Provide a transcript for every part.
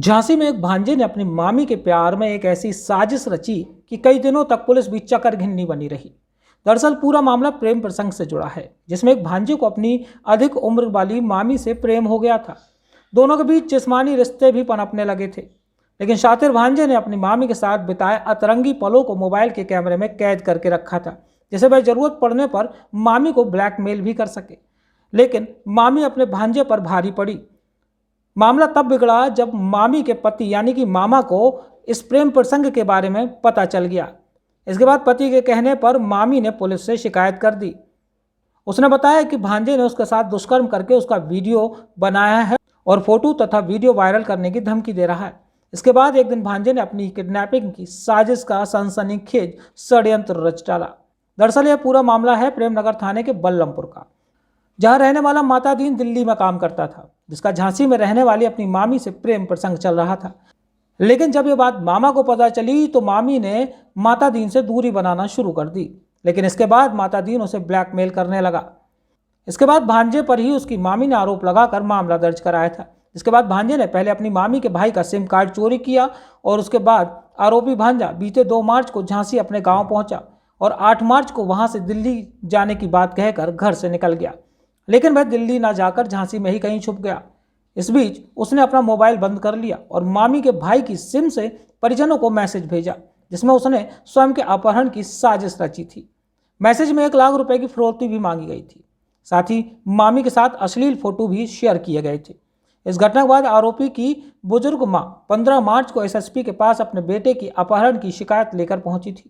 झांसी में एक भांजे ने अपनी मामी के प्यार में एक ऐसी साजिश रची कि कई दिनों तक पुलिस भी चक्कर घिन्नी बनी रही। दरअसल पूरा मामला प्रेम प्रसंग से जुड़ा है, जिसमें एक भांजे को अपनी अधिक उम्र वाली मामी से प्रेम हो गया था। दोनों के बीच जिस्मानी रिश्ते भी पनपने लगे थे, लेकिन शातिर भांजे ने अपनी मामी के साथ बिताए अतरंगी पलों को मोबाइल के कैमरे में कैद करके रखा था, जिसे वह जरूरत पड़ने पर मामी को ब्लैकमेल भी कर सके। लेकिन मामी अपने भांजे पर भारी पड़ी। मामला तब बिगड़ा जब मामी के पति यानी कि मामा को इस प्रेम प्रसंग के बारे में पता चल गया। इसके बाद पति के कहने पर मामी ने पुलिस से शिकायत कर दी। उसने बताया कि भांजे ने उसके साथ दुष्कर्म करके उसका वीडियो बनाया है और फोटो तथा वीडियो वायरल करने की धमकी दे रहा है। इसके बाद एक दिन भांजे ने अपनी किडनैपिंग की साजिश का सनसनीखेज षड्यंत्र रच डाला। दरअसल यह पूरा मामला है प्रेमनगर थाने के बल्लमपुर का, जहां रहने वाला माता दीन दिल्ली में काम करता था, जिसका झांसी में रहने वाली अपनी मामी से प्रेम प्रसंग चल रहा था। लेकिन जब यह बात मामा को पता चली तो मामी ने माता दीन से दूरी बनाना शुरू कर दी। लेकिन इसके बाद माता दीन उसे ब्लैकमेल करने लगा। इसके बाद भांजे पर ही उसकी मामी ने आरोप लगाकर मामला दर्ज कराया था। इसके बाद भांजे ने पहले अपनी मामी के भाई का सिम कार्ड चोरी किया और उसके बाद आरोपी भांजा बीते 2 मार्च को झांसी अपने गाँव पहुंचा और 8 मार्च को वहां से दिल्ली जाने की बात कहकर घर से निकल गया। लेकिन वह दिल्ली ना जाकर झांसी में ही कहीं छुप गया। इस बीच उसने अपना मोबाइल बंद कर लिया और मामी के भाई की सिम से परिजनों को मैसेज भेजा, जिसमें उसने स्वयं के अपहरण की साजिश रची थी। मैसेज में 1 लाख रुपए की फिरौती भी मांगी गई थी। साथ ही मामी के साथ अश्लील फोटो भी शेयर किए गए थे। इस घटना के बाद आरोपी की बुजुर्ग मां 15 मार्च को एसएसपी के पास अपने बेटे की अपहरण की शिकायत लेकर पहुंची थी।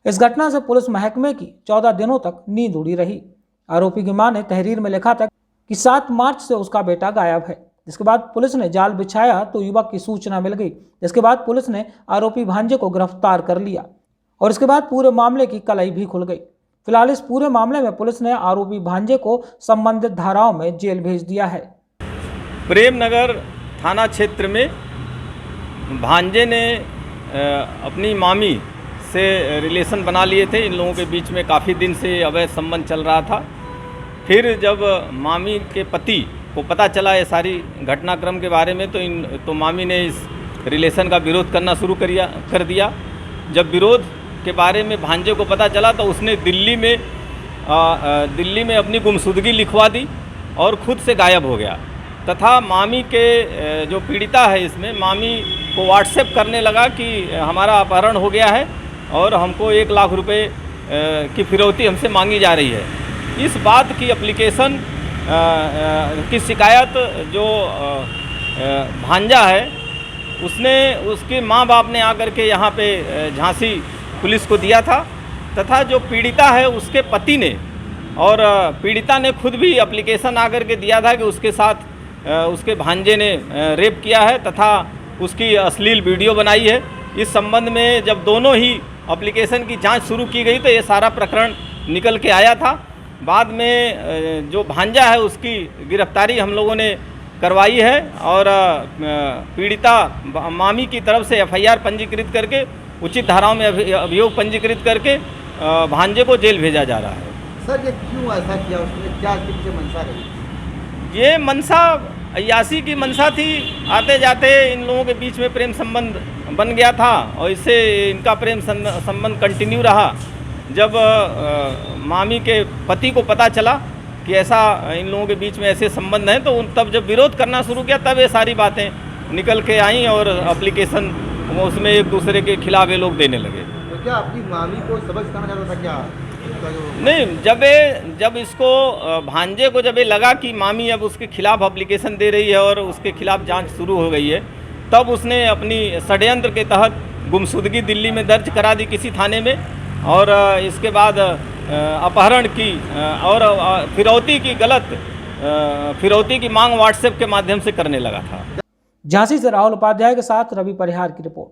इस घटना से पुलिस महकमे की 14 दिनों तक नींद उड़ी रही। आरोपी की मां ने तहरीर में लिखा था कि 7 मार्च से उसका बेटा गायब है। जिसके बाद पुलिस ने जाल बिछाया तो युवक की सूचना मिल गई। जिसके बाद पुलिस ने आरोपी भांजे को गिरफ्तार कर लिया और इसके बाद पूरे मामले की कलई भी खुल गई। फिलहाल इस पूरे मामले में पुलिस ने आरोपी भांजे को संबंधित धाराओं में जेल भेज दिया है। प्रेमनगर थाना क्षेत्र में भांजे ने अपनी मामी से रिलेशन बना लिए थे। इन लोगों के बीच में काफ़ी दिन से अवैध संबंध चल रहा था। फिर जब मामी के पति को पता चला ये सारी घटनाक्रम के बारे में तो मामी ने इस रिलेशन का विरोध करना शुरू कर दिया। जब विरोध के बारे में भांजे को पता चला तो उसने दिल्ली में अपनी गुमशुदगी लिखवा दी और खुद से गायब हो गया। तथा मामी के जो पीड़िता है इसमें मामी को व्हाट्सएप करने लगा कि हमारा अपहरण हो गया है और हमको 1 लाख रुपए की फिरौती हमसे मांगी जा रही है। इस बात की एप्लीकेशन की शिकायत जो भांजा है उसके माँ बाप ने आकर के यहाँ पे झांसी पुलिस को दिया था। तथा जो पीड़िता है उसके पति ने और पीड़िता ने खुद भी एप्लीकेशन आकर के दिया था कि उसके साथ उसके भांजे ने रेप किया है तथा उसकी अश्लील वीडियो बनाई है। इस संबंध में जब दोनों ही एप्लीकेशन की जांच शुरू की गई तो ये सारा प्रकरण निकल के आया था। बाद में जो भांजा है उसकी गिरफ्तारी हम लोगों ने करवाई है और पीड़िता मामी की तरफ से एफआईआर पंजीकृत करके उचित धाराओं में अभियोग पंजीकृत करके भांजे को जेल भेजा जा रहा है। सर ये क्यों ऐसा किया, उसने क्या पीछे मंशा रही? ये मंशा अय्यासी की मंशा थी। आते जाते इन लोगों के बीच में प्रेम संबंध बन गया था और इससे इनका प्रेम संबंध कंटिन्यू रहा। जब मामी के पति को पता चला कि ऐसा इन लोगों के बीच में ऐसे संबंध हैं तो तब जब विरोध करना शुरू किया तब ये सारी बातें निकल के आईं और एप्लीकेशन उसमें एक दूसरे के खिलाफ ये लोग देने लगे। तो क्या आपकी मामी को सबक सिखाना चाहता था क्या? नहीं, जब इसको भांजे को जब ये लगा कि मामी अब उसके खिलाफ एप्लीकेशन दे रही है और उसके खिलाफ जांच शुरू हो गई है, तब उसने अपनी षड्यंत्र के तहत गुमशुदगी दिल्ली में दर्ज करा दी किसी थाने में और इसके बाद अपहरण की और फिरौती की मांग व्हाट्सएप के माध्यम से करने लगा था। झांसी से राहुल उपाध्याय के साथ रवि परिहार की रिपोर्ट।